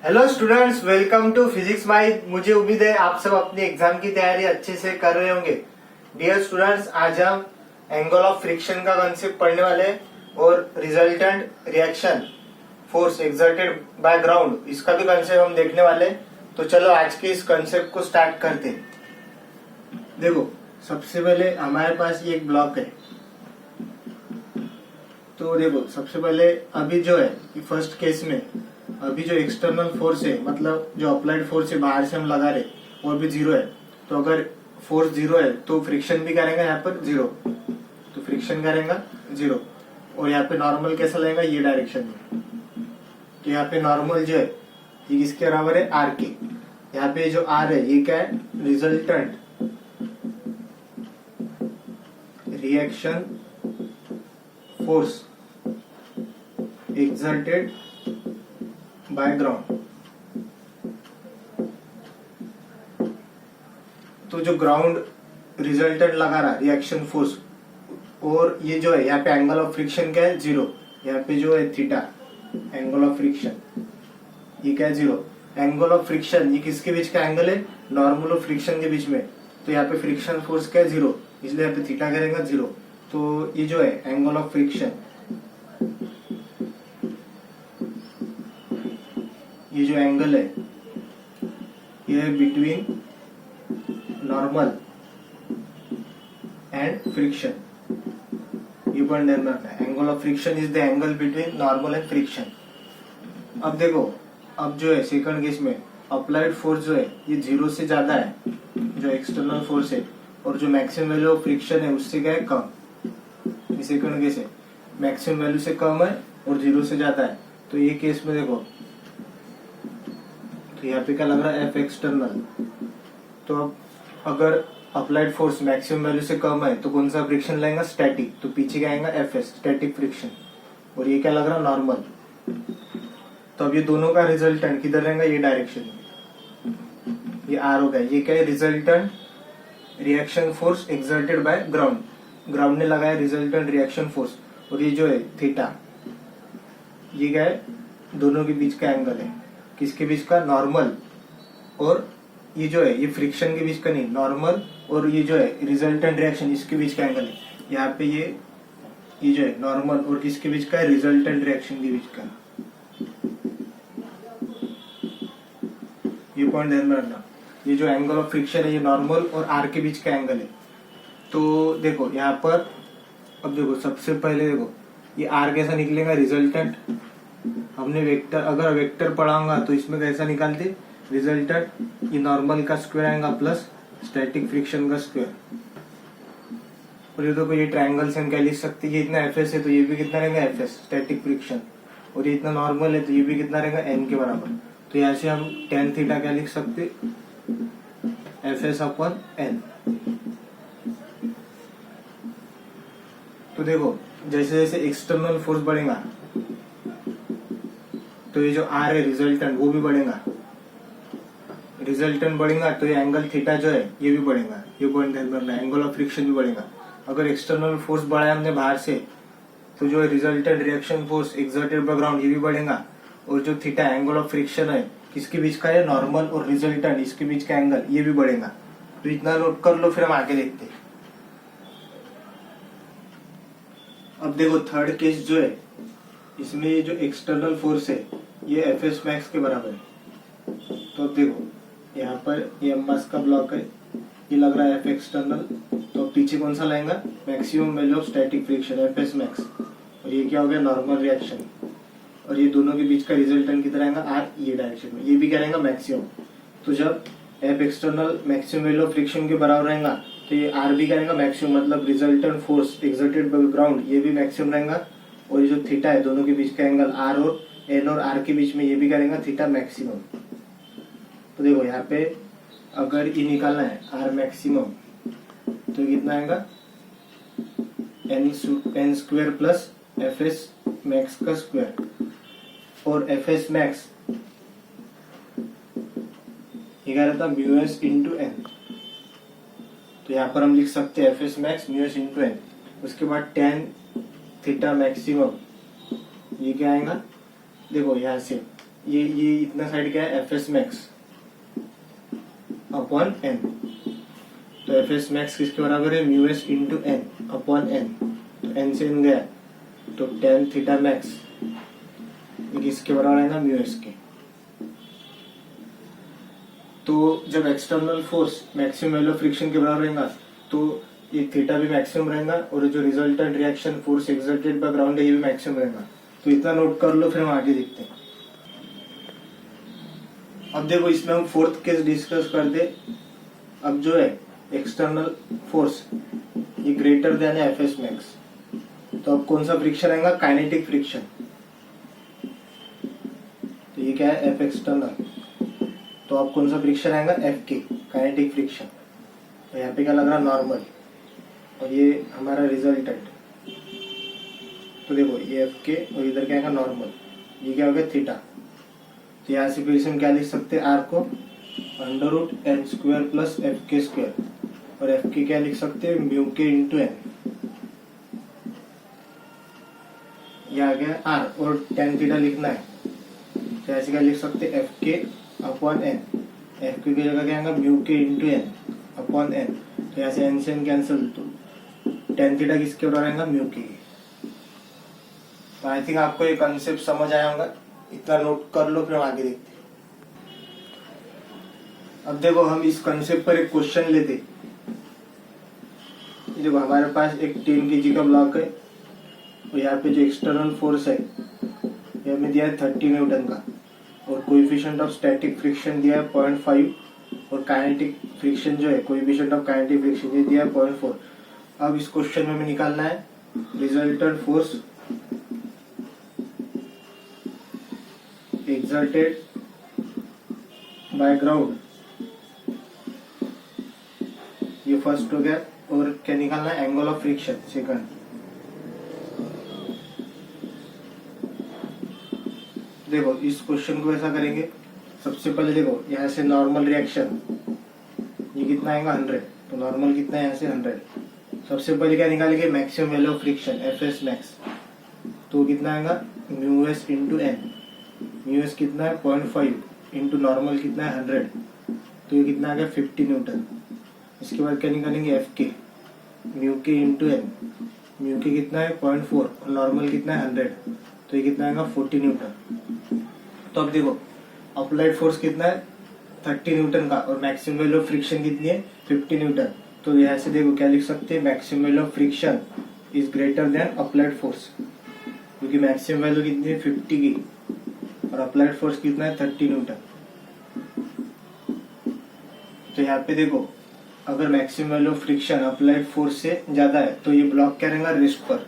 Hello students, welcome to physics might. मुझे उम्मीद है आप सब अपनी एग्जाम की तैयारी अच्छे से कर रहे होंगे। डियर स्टूडेंट्स, आज हम एंगल ऑफ फ्रिक्शन का कंसेप्ट पढ़ने वाले हैं और resultant reaction force exerted by ground, इसका भी कंसेप्ट हम देखने वाले हैं। तो चलो आज के इस कंसेप्ट को स्टार्ट करते हैं। देखो, सबसे पहले हमारे पास ये एक ब्लॉक है। तो देखो, सबसे पहले अभी जो है फर्स्ट केस में अभी जो एक्सटर्नल फोर्स है, मतलब जो अप्लाइड फोर्स है बाहर से हम लगा रहे, वो भी जीरो है। तो अगर फोर्स जीरो है तो फ्रिक्शन भी करेंगे यहाँ पर जीरो, तो फ्रिक्शन करेंगे जीरो। और यहाँ पे नॉर्मल कैसा लगेगा, ये डायरेक्शन में। तो यहाँ पे नॉर्मल जो है ये किसके बराबर है, आर के। यहाँ पे जो आर है ये क्या है, resultant reaction force exerted by ground. तो जो ग्राउंड रिजल्टेंट लगा रहा रिएक्शन फोर्स, और ये जो है यहाँ पे एंगल ऑफ फ्रिक्शन क्या है, जीरो। यहाँ पे जो है थीटा, एंगल ऑफ फ्रिक्शन ये क्या है, जीरो। एंगल ऑफ फ्रिक्शन ये किसके बीच का एंगल है, नॉर्मल ऑफ फ्रिक्शन के बीच में। तो यहाँ पे फ्रिक्शन फोर्स क्या है, जीरो, इसलिए यहाँ पे थीटा करेंगे जीरो। तो ये जो है एंगल ऑफ फ्रिक्शन, ये जो एंगल है ये है बिटवीन नॉर्मल एंड फ्रिक्शन। ये पॉइंट ध्यान रखना है, angle of friction is the angle between normal and friction. अब देखो, अब जो है सेकंड केस में अप्लाइड फोर्स जो है ये जीरो से ज्यादा है, जो एक्सटर्नल फोर्स है, और जो मैक्सिमम वैल्यू ऑफ फ्रिक्शन है उससे क्या है, कम। ये सेकंड केस है, मैक्सिमम वैल्यू से कम है और जीरो से ज्यादा है। तो ये केस में देखो, तो यहाँ पे क्या लग रहा है, एफ एक्सटर्नल। तो अब अगर अप्लाइड फोर्स मैक्सिमम वैल्यू से कम है तो कौन सा फ्रिक्शन लगेगा, स्टैटिक। तो पीछे क्या आएगा, एफ एस, स्टैटिक फ्रिक्शन। और ये क्या लग रहा है, नॉर्मल। तो अब ये दोनों का रिजल्टेंट किधर रहेगा, ये डायरेक्शन में, ये आर होगा। ये क्या है, resultant reaction force exerted by ground. Ground ने लगाया रिजल्टेंट रिएक्शन फोर्स, और ये जो है थीटा, ये क्या है, दोनों के बीच का एंगल है। किसके बीच का, नॉर्मल और ये जो है ये फ्रिक्शन के बीच का नहीं, नॉर्मल और ये जो है रिजल्टेंट रिएक्शन इसके बीच का एंगल है। यहाँ पे ये जो है नॉर्मल और किसके बीच का है, रिजल्टेंट रिएक्शन के बीच का। ये पॉइंट ध्यान में रखना। ये जो एंगल ऑफ फ्रिक्शन है ये नॉर्मल और आर के बीच का एंगल है। तो देखो यहाँ पर, अब देखो सबसे पहले देखो ये आर कैसा निकलेगा, रिजल्टेंट। हमने वेक्टर, अगर वेक्टर पढ़ाऊंगा तो इसमें कैसा निकालते, रिजल्टेंट ये नॉर्मल का स्क्वायर आएगा प्लस स्टैटिक फ्रिक्शन का स्क्वायर। और ये देखो ये ट्रायंगल से हम क्या लिख सकते हैं, ये इतना एफ एस है तो ये भी कितना रहेगा, एफ एस, स्टैटिक फ्रिक्शन। और ये इतना नॉर्मल है तो ये भी कितना रहेगा, एन के बराबर। तो यहाँ से हम टेन थीटा क्या लिख सकते, एफ एस अपॉन एन। तो देखो जैसे जैसे एक्सटर्नल फोर्स बढ़ेगा तो ये जो आर है रिजल्टेंट वो भी बढ़ेगा। रिजल्टेंट बढ़ेगा तो ये एंगल थीटा जो है ये भी बढ़ेगा। ये पॉइंट ध्यान रखना है, एंगल ऑफ फ्रिक्शन भी बढ़ेगा। अगर एक्सटर्नल फोर्स बढ़ाया हमने बाहर से तो जो resultant reaction force exerted by ground ये भी बढ़ेगा। और जो थीटा एंगल ऑफ फ्रिक्शन है किसके बीच का है, नॉर्मल और रिजल्टेंट इसके बीच का एंगल ये भी बढ़ेगा। तो इतना नोट कर लो, फिर हम आगे देखते हैं। अब देखो थर्ड केस जो है इसमें ये जो एक्सटर्नल फोर्स है ये एफ एस मैक्स के बराबर है। तो अब देखो यहाँ पर ये मास का ब्लॉक है, ये लग रहा है एफ एक्सटर्नल। तो पीछे कौन सा लाएगा, maximum value of static friction F S max. और ये क्या हो गया, नॉर्मल रिएक्शन। और ये दोनों के बीच का रिजल्टेंट कितना रहेगा, आर, ये डायरेक्शन में। ये भी क्या रहेगा, मैक्सिमम। तो जब F external maximum value of friction के बराबर रहेगा तो ये आर भी क्या रहेगा, मैक्सिमम, मतलब resultant force exerted by ground ये भी मैक्सिमम रहेगा। और ये जो थीटा है दोनों के बीच का एंगल आर और एन और आर के बीच में ये भी करेंगे थीटा मैक्सिमम। तो देखो यहाँ पे अगर ये निकालना है आर मैक्सिमम तो कितना आएगा, N square plus F S max का स्क्वायर। और एफ एस मैक्स ये क्या रहता, म्यू एस इंटू एन। तो यहाँ पर हम लिख सकते हैं F S max mu S into N. उसके बाद टेन थीटा मैक्सिमम ये क्या आएगा, देखो यहाँ से ये इतना साइड क्या है, F S max upon N. तो एफ एस मैक्स किसके बराबर है, mu S into N upon N. तो एन से एन गया तो टेन थीटा मैक्स ये किसके बराबर आएगा, म्यू एस के। तो जब external force maximum value of friction के बराबर रहेगा तो ये थीटा भी मैक्सिमम रहेगा और जो resultant reaction force exerted by ground है ये भी मैक्सिमम रहेगा। तो इतना नोट कर लो, फिर हम आगे देखते हैं। अब देखो इसमें हम फोर्थ केस डिस्कस कर दे। अब जो है एक्सटर्नल फोर्स ये greater than F S max, तो अब कौन सा फ्रिक्शन आएगा, काइनेटिक फ्रिक्शन। तो ये क्या है, एफ एक्सटर्नल, तो अब कौन सा फ्रिक्शन आएगा, एफ के, काइनेटिक फ्रिक्शन। तो यहाँ पे क्या लग रहा, नॉर्मल, और ये हमारा रिजल्टेंट। तो देखो ये एफ के और इधर क्या आएगा, नॉर्मल, ये क्या हो गया, थीटा। तो यहाँ से फिर से हम क्या लिख सकते हैं, आर को under root N square plus F K square, और एफ के क्या लिख सकते हैं, म्यू के इंटू एन। ये आ गया आर, और टेन थीटा लिखना है तो ऐसे क्या लिख सकते हैं, एफ के अपॉन एन। एफ के जगह क्या आएगा, mu K into N upon N. तो यहाँ से एन से एन कैंसिल, तो टेन थीटा किसके बराबर आएगा, म्यू के। तो आई थिंक आपको ये कंसेप्ट समझ आया होगा, इतना नोट कर लो, फिर हम आगे देखते हैं। अब देखो हम इस कंसेप्ट पर एक क्वेश्चन लेते। देखो हमारे पास एक 10 kg का ब्लॉक है और यहाँ पे जो एक्सटर्नल फोर्स है ये हमें दिया है 30 न्यूटन का, और कोएफिशिएंट ऑफ स्टैटिक फ्रिक्शन दिया है 0.5, और काइनेटिक फ्रिक्शन जो है कोएफिशिएंट ऑफ काइनेटिक फ्रिक्शन ये दिया है 0.4। अब इस क्वेश्चन में हमें निकालना है resultant force exerted by ground, ये फर्स्ट हो गया। और क्या निकालना है, एंगल ऑफ फ्रिक्शन सेकंड। देखो इस क्वेश्चन को ऐसा करेंगे, सबसे पहले देखो यहाँ से नॉर्मल रिएक्शन ये कितना आएगा, 100। तो नॉर्मल कितना है, यहाँ से 100। सबसे पहले क्या निकालेंगे, maximum value of friction F S max, तो कितना आएगा, mu S into N. Mu S कितना है, 0.5 इंटू नॉर्मल कितना है, 100, तो ये कितना आ गया, 50 न्यूटन। इसके बाद क्या निकालेंगे, एफ के, mu K into N. Mu के कितना है, 0.4, और नॉर्मल कितना है, 100, तो ये कितना आएगा, 40 न्यूटन। तो अब देखो अप्लाइड फोर्स कितना है, 30 न्यूटन का, और मैक्सिमम वैल्यू ऑफ फ्रिक्शन कितनी है, 50 न्यूटन। तो यहाँ से देखो क्या लिख सकते हैं, maximum value of friction is greater than applied force, क्योंकि मैक्सिमम वैल्यू कितनी है, 50 की, और अप्लाइड फोर्स कितना है, 30 न्यूटन। तो यहाँ पे देखो अगर maximum value of friction applied force से ज्यादा है तो ये ब्लॉक क्या रहेगा, रेस्ट पर,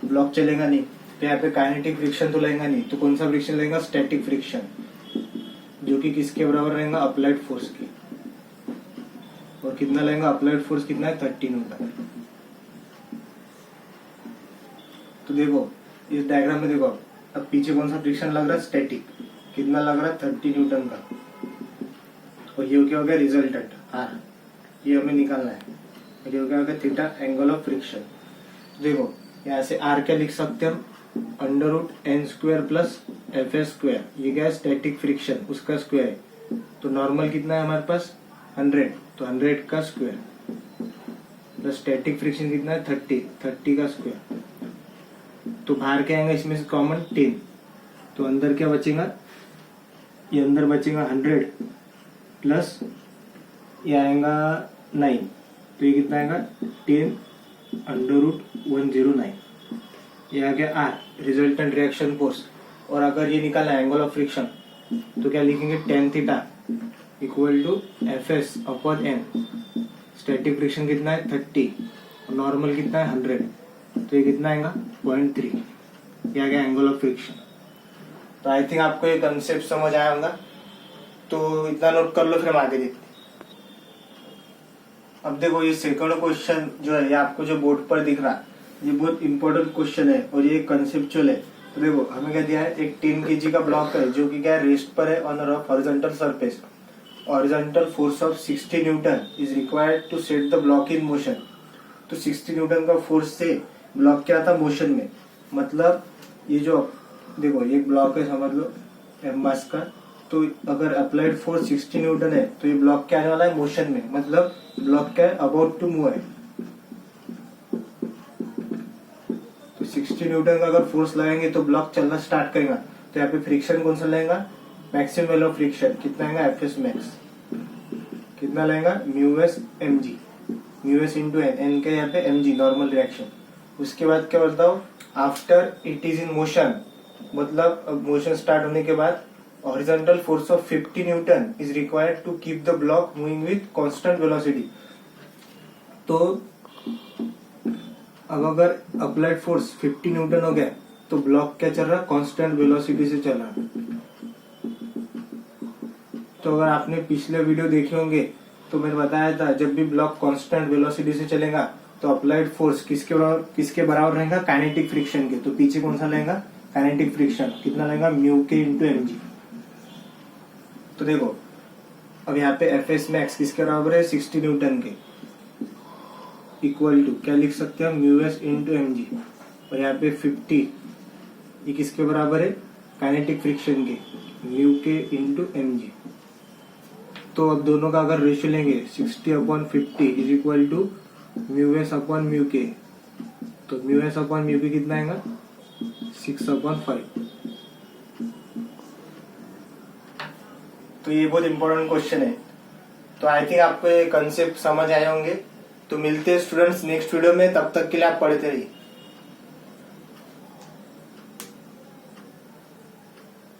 ब्लॉक चलेगा नहीं। तो यहाँ पे काइनेटिक फ्रिक्शन तो लगेगा नहीं, तो कौन सा फ्रिक्शन लगेगा, स्टैटिक फ्रिक्शन, जो कि किसके बराबर रहेगा, अप्लाइड फोर्स की। और कितना लगेगा, अप्लाइड फोर्स कितना है, 30 न्यूटन। तो देखो इस डायग्राम में देखो अब पीछे कौन सा फ्रिक्शन लग रहा है, स्टैटिक, कितना लग रहा है, 30 न्यूटन का। और ये क्या हो गया, रिजल्टेंट आर, ये हमें निकालना है। ये हो गया थीटा, एंगल ऑफ फ्रिक्शन। देखो यहाँ से आर क्या लिख सकते हैं हम, under root N square plus F S square. ये क्या है, स्टैटिक फ्रिक्शन, उसका स्क्वायर है। तो नॉर्मल कितना है हमारे पास, 100, तो 100 का स्क्वायर प्लस स्टैटिक फ्रिक्शन कितना है, 30 का स्क्वायर। तो बाहर क्या आएगा इसमें से कॉमन, 10, तो अंदर क्या बचेगा, ये अंदर बचेगा 100 प्लस ये आएगा 9, तो ये कितना आएगा, 10 अंडर रूट 109। ये आ गया आर, रिजल्टेंट रिएक्शन फोर्स। और अगर ये निकालना है एंगल ऑफ फ्रिक्शन तो क्या लिखेंगे, tan theta equal to F S upon N. Static friction कितना है, 30, और नॉर्मल कितना है, 100, तो ये कितना आएगा, 0.3। ये आ गया एंगल ऑफ फ्रिक्शन। तो आई थिंक आपको ये कंसेप्ट समझ आया होगा, तो इतना नोट कर लो, फिर हम आगे देखते हैं। अब देखो ये सेकंड क्वेश्चन जो है, ये आपको जो बोर्ड पर दिख रहा है, ये बहुत इंपॉर्टेंट क्वेश्चन है और ये कंसेप्चुअल है। तो देखो हमें क्या दिया है, एक 10 kg का ब्लॉक है जो कि क्या है, रेस्ट पर है on a rough horizontal surface. Horizontal force of 60 newton is required to set the block in motion. तो 60 न्यूटन का फोर्स से ब्लॉक क्या था, मोशन में। मतलब ये जो देखो ये ब्लॉक है समझ लो एम मास का, तो अगर अप्लाइड फोर्स 60 न्यूटन है तो ये ब्लॉक क्या आने वाला है मोशन में, मतलब ब्लॉक क्या है अबाउट टू मूव है। तो 60 न्यूटन का अगर फोर्स लगाएंगे तो ब्लॉक चलना स्टार्ट करेगा। तो यहाँ पे फ्रिक्शन कौन सा लगेगा, मैक्सिमम वैल्यू ऑफ फ्रिक्शन कितना आएगा एफ एस मैक्स, कितना लगेगा mu S M G, mu S into N, N के यहाँ पे एम जी नॉर्मल रिएक्शन। उसके बाद क्या बताओ, after it is in motion, मतलब मोशन स्टार्ट होने के बाद horizontal force of 50 newton is required to keep the block moving with constant velocity. तो अब अगर अप्लाइड फोर्स 50 न्यूटन हो गया तो ब्लॉक क्या चल रहा है, कांस्टेंट वेलोसिटी से चल रहा है। तो अगर आपने पिछले वीडियो देखे होंगे तो मैंने बताया था जब भी ब्लॉक कांस्टेंट वेलोसिटी से चलेगा तो अप्लाइड फोर्स किसके बराबर रहेगा, काइनेटिक फ्रिक्शन के। तो पीछे कौन सा लेगा, काइनेटिक फ्रिक्शन कितना लेगा mu K into M G. तो देखो अब यहाँ पे एफ एस मैक्स किसके बराबर है 60 न्यूटन के, इक्वल टू क्या लिख सकते हैं mu S into M G, और यहाँ पे 50 ये किसके बराबर है काइनेटिक फ्रिक्शन के mu K into M G. तो अब दोनों का अगर रेशियो लेंगे 60/50 is equal to mu S upon mu K, तो म्यू एस अपॉन म्यू के कितना आएगा 6/5। तो ये बहुत इंपॉर्टेंट क्वेश्चन है। तो आई थिंक आपको ये कंसेप्ट समझ आए होंगे। तो मिलते हैं स्टूडेंट्स नेक्स्ट वीडियो में, तब तक के लिए आप पढ़ते रहिए।